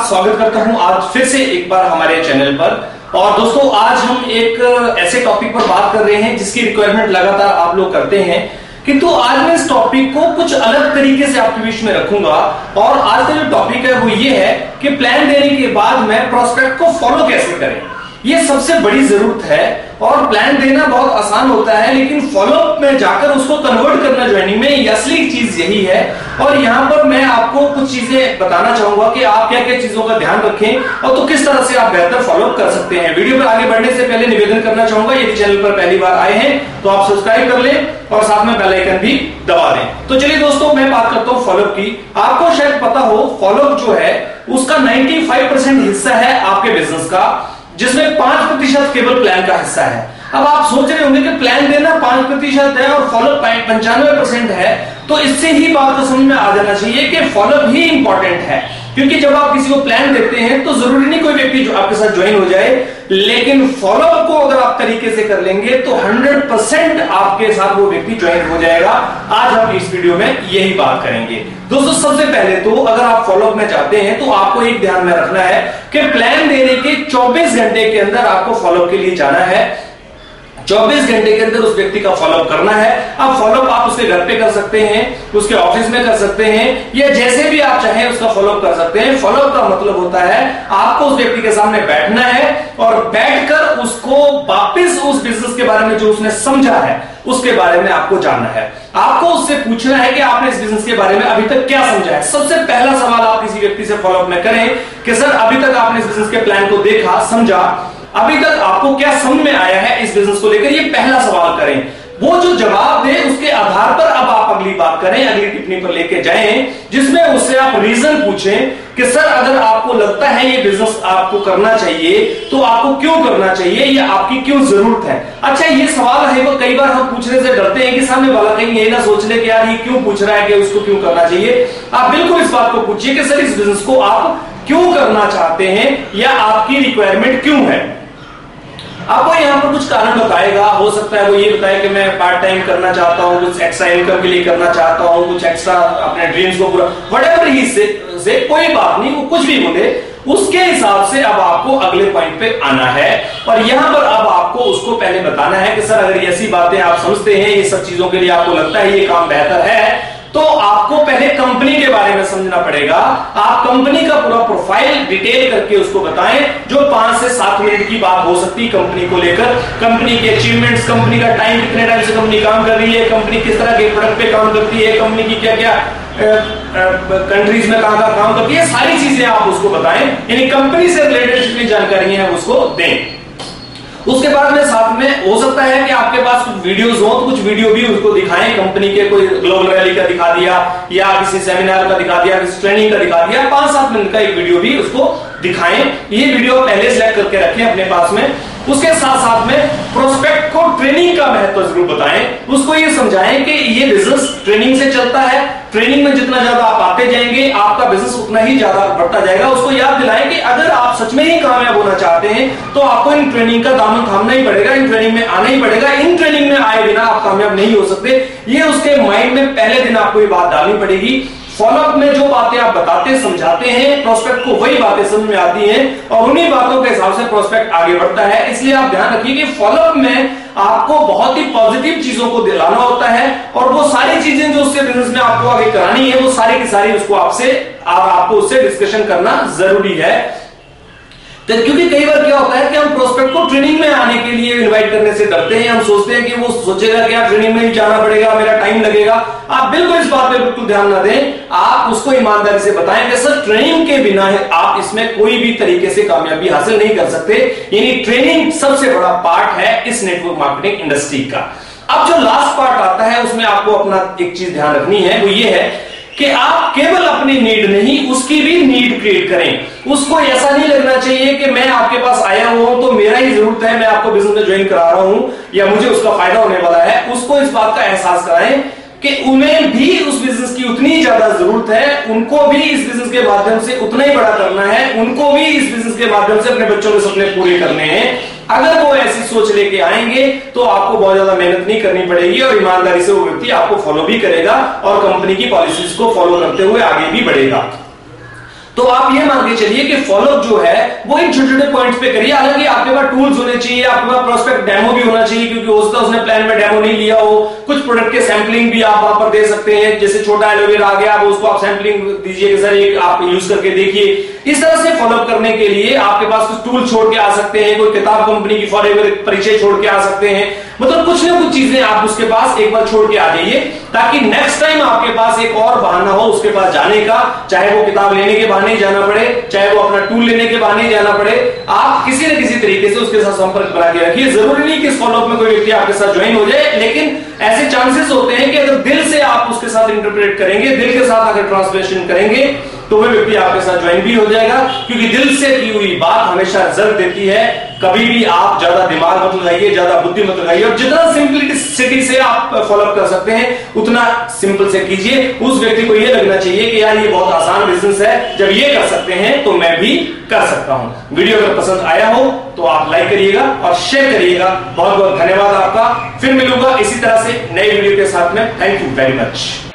स्वागत करता हूं आज फिर से एक बार हमारे चैनल पर। और दोस्तों आज हम एक ऐसे टॉपिक पर बात कर रहे हैं जिसकी रिक्वायरमेंट लगातार आप लोग करते हैं, किंतु आज मैं इस टॉपिक को कुछ अलग तरीके से आपके बीच में रखूंगा। और आज का जो टॉपिक है वो ये है कि प्लान देने के बाद में प्रोस्पेक्ट को फॉलो कैसे करें। ये सबसे बड़ी जरूरत है। और प्लान देना बहुत आसान होता है, लेकिन फॉलोअप में जाकर उसको कन्वर्ट करना ज्वाइनिंग में ये असली चीज यही है। और यहाँ पर मैं आपको कुछ चीजें बताना चाहूंगा कि आप क्या क्या चीजों का ध्यान रखें और तो किस तरह से आप बेहतर फॉलोअप कर सकते हैं। वीडियो पर आगे बढ़ने से पहले निवेदन करना चाहूंगा, यदि चैनल पर पहली बार आए हैं तो आप सब्सक्राइब कर लें और साथ में बेल आइकन भी दबा दें। तो चलिए दोस्तों, मैं बात करता हूँ फॉलोअप की। आपको शायद पता हो, फॉलोअप जो है उसका 95% हिस्सा है आपके बिजनेस का, जिसमें 5% केवल प्लान का हिस्सा है। अब आप सोच रहे होंगे कि प्लान देना 5% है और फॉलोअप 95% है, तो इससे ही बात को समझ में आ जाना चाहिए कि फॉलोअप ही इंपॉर्टेंट है। क्योंकि जब आप किसी को प्लान देते हैं तो जरूरी नहीं कोई व्यक्ति जो आपके साथ ज्वाइन हो जाए, लेकिन फॉलोअप को अगर आप तरीके से कर लेंगे तो 100% आपके साथ वो व्यक्ति ज्वाइन हो जाएगा। आज हम इस वीडियो में यही बात करेंगे। दोस्तों सबसे पहले तो अगर आप फॉलोअप में चाहते हैं तो आपको एक ध्यान में रखना है कि प्लान देने के 24 घंटे के अंदर आपको फॉलोअप के लिए जाना है। 24 घंटे के अंदर उस व्यक्ति का फॉलोअप करना है। अब फॉलोअप आप उसके घर पे कर सकते हैं, उसके ऑफिस में कर सकते हैं, या जैसे भी आप चाहें उसका फॉलोअप कर सकते हैं। फॉलोअप का मतलब होता है आपको उस व्यक्ति के सामने बैठना है और बैठकर उसको वापस उस बिजनेस के बारे में जो उसने समझा है उसके बारे में आपको जानना है। आपको उससे पूछना है कि आपने इस बिजनेस के बारे में अभी तक क्या समझा है। सबसे पहला सवाल आप किसी व्यक्ति से फॉलोअप में करें कि सर अभी तक आपने इस बिजनेस के प्लान को देखा, समझा, अभी तक आपको क्या समझ में आया है इस बिजनेस को लेकर। ये पहला सवाल करें। वो जो जवाब दे उसके आधार पर अब आप अगली बात करें, अगली टिप्पणी पर लेके जाएं, जिसमें उससे आप रीजन पूछें कि सर अगर आपको लगता है ये बिजनेस आपको करना चाहिए तो आपको क्यों करना चाहिए, या आपकी क्यों जरूरत है। अच्छा, ये सवाल है वो कई बार हम पूछने से डरते हैं कि सामने वाला कहीं ये ना सोच ले कि यार ये क्यों पूछ रहा है कि उसको क्यों करना चाहिए। आप बिल्कुल इस बात को पूछिए कि सर इस बिजनेस को आप क्यों करना चाहते हैं या आपकी रिक्वायरमेंट क्यों है। आपको यहाँ पर कुछ कारण बताएगा। हो सकता है वो ये बताए कि मैं पार्ट टाइम करना चाहता हूँ, कुछ एक्स्ट्रा इनकम के लिए करना चाहता हूँ, कुछ एक्स्ट्रा अपने ड्रीम्स को पूरा, व्हाटएवर ही से कोई बात नहीं, वो कुछ भी बोले, उसके हिसाब से अब आपको अगले पॉइंट पे आना है। और यहां पर अब आपको उसको पहले बताना है कि सर अगर ऐसी बातें आप समझते हैं, ये सब चीजों के लिए आपको लगता है ये काम बेहतर है, तो आपको पहले कंपनी के बारे में समझना पड़ेगा। आप कंपनी का पूरा प्रोफाइल डिटेल करके उसको बताएं, जो 5 से 7 मिनट की बात हो सकती है कंपनी को लेकर। कंपनी के अचीवमेंट्स, कंपनी का टाइम, कितने टाइम से कंपनी काम कर रही है, कंपनी किस तरह के प्रोडक्ट पे काम करती है, कंपनी की क्या क्या कंट्रीज में कहां कहां काम करती है, सारी चीजें आप उसको बताएं। यानी कंपनी से रिलेटेड जितनी जानकारी है उसको दें। उसके बाद में साथ में हो सकता है कि आपके पास कुछ वीडियोस हो तो कुछ वीडियो भी उसको दिखाएं। कंपनी के कोई ग्लोबल रैली का दिखा दिया, या किसी सेमिनार का दिखा दिया, किसी ट्रेनिंग का दिखा दिया, 5-7 मिनट का एक वीडियो भी उसको दिखाएं। ये वीडियो पहले सेलेक्ट करके रखें अपने पास में। उसके साथ साथ में प्रोस्पेक्ट को ट्रेनिंग का महत्व जरूर बताएं। उसको ये समझाएं कि ये बिजनेस ट्रेनिंग से चलता है, ट्रेनिंग में जितना ज्यादा आप आते जाएंगे आपका बिजनेस उतना ही ज्यादा बढ़ता जाएगा। उसको याद दिलाएं कि अगर आप सच में ही कामयाब होना चाहते हैं तो आपको इन ट्रेनिंग का दामन थामना ही पड़ेगा, इन ट्रेनिंग में आना ही पड़ेगा। इन ट्रेनिंग में आए बिना आप कामयाब नहीं हो सकते। ये उसके माइंड में पहले दिन आपको ये बात डालनी पड़ेगी। फॉलोअप में जो बातें आप बताते समझाते हैं, प्रोस्पेक्ट को वही बातें समझ में आती हैं और उन्हीं बातों के हिसाब से प्रोस्पेक्ट आगे बढ़ता है। इसलिए आप ध्यान रखिए कि फॉलोअप में आपको बहुत ही पॉजिटिव चीजों को दिलाना होता है, और वो सारी चीजें जो उससे बिजनेस में आपको आगे करानी है वो सारी की सारी उसको आपको उससे डिस्कशन करना जरूरी है। तो क्योंकि कई बार क्या होता है कि हम प्रोस्पेक्ट को ट्रेनिंग में आने के लिए इनवाइट करने से डरते हैं। हम सोचते हैं कि वो सोचेगा कि यार ट्रेनिंग में ही जाना पड़ेगा, मेरा टाइम लगेगा। आप बिल्कुल इस बात पे बिल्कुल ध्यान ना दें। आप उसको ईमानदारी से बताएं कि सर ट्रेनिंग के बिना आप इसमें कोई भी तरीके से कामयाबी हासिल नहीं कर सकते। यानी ट्रेनिंग सबसे बड़ा पार्ट है इस नेटवर्क मार्केटिंग इंडस्ट्री का। अब जो लास्ट पार्ट आता है उसमें आपको अपना एक चीज ध्यान रखनी है, वो ये है कि आप केवल अपनी नीड नहीं उसकी भी नीड क्रिएट करें। उसको ऐसा नहीं लगना चाहिए कि मैं आपके पास आया हुआ हूं तो मेरा ही जरूरत है, मैं आपको बिजनेस में ज्वाइन करा रहा हूं या मुझे उसका फायदा होने वाला है। उसको इस बात का एहसास कराएं कि उन्हें भी उस बिजनेस की उतनी ही ज्यादा जरूरत है, उनको भी इस बिजनेस के माध्यम से उतना ही बड़ा करना है, उनको भी इस बिजनेस के माध्यम से अपने बच्चों के सपने पूरे करने हैं। अगर वो ऐसी सोच लेके आएंगे तो आपको बहुत ज्यादा मेहनत नहीं करनी पड़ेगी और ईमानदारी से वो व्यक्ति आपको फॉलो भी करेगा और कंपनी की पॉलिसीज को फॉलो करते हुए आगे भी बढ़ेगा। तो आप ये मान के चलिए कि फॉलोअप जो है वो इन छोटे छोटे पॉइंट्स पे करिए। हालांकि आपके पास टूल्स होने चाहिए, आपके पास प्रोस्पेक्ट डेमो भी होना चाहिए, क्योंकि उसने प्लान में डेमो नहीं लिया हो। कुछ प्रोडक्ट के सैंपलिंग भी आप वहां पर दे सकते हैं, जैसे छोटा एलोवेरा आ गया, आप उसको आप सैंपलिंग दीजिए सर, एक आप यूज करके देखिए। इस तरह से फॉलोअप करने के लिए आपके पास कुछ टूल छोड़ के आ सकते हैं, कोई किताब कंपनी की फॉरएवर परिचय छोड़ के आ सकते हैं, मतलब कुछ ना कुछ चीजें आप उसके पास एक बार छोड़ के आ जाइए, ताकि नेक्स्ट टाइम आपके पास एक और बहाना हो उसके पास जाने का। चाहे वो किताब लेने के बहाने जाना पड़े, चाहे वो अपना टूल लेने के बहाने जाना पड़े, आप किसी न किसी तरीके से उसके साथ संपर्क बना के रखिए। जरूरी नहीं कि इस फॉलोअप में कोई व्यक्ति आपके साथ ज्वाइन हो जाए, लेकिन ऐसे चांसेस होते हैं कि अगर दिल से आप उसके साथ इंटरप्रेट करेंगे, दिल के साथ अगर ट्रांसलेशन करेंगे, तो वह व्यक्ति आपके साथ ज्वाइन भी हो जाएगा। क्योंकि दिल से की हुई बात हमेशा रिजल्ट देती है। कभी भी आप ज्यादा दिमाग मत लगाइए, ज्यादा बुद्धि मत लगाइए, और जितना सिंपलिसिटी से आप फॉलोअप कर सकते हैं उतना सिंपल से कीजिए। उस व्यक्ति को यह लगना चाहिए कि यार ये बहुत आसान बिजनेस है, जब ये कर सकते हैं तो मैं भी कर सकता हूं। वीडियो अगर पसंद आया हो तो आप लाइक करिएगा और शेयर करिएगा। बहुत बहुत धन्यवाद आपका। फिर मिलूंगा इसी तरह से नए वीडियो के साथ में। Thank you very much.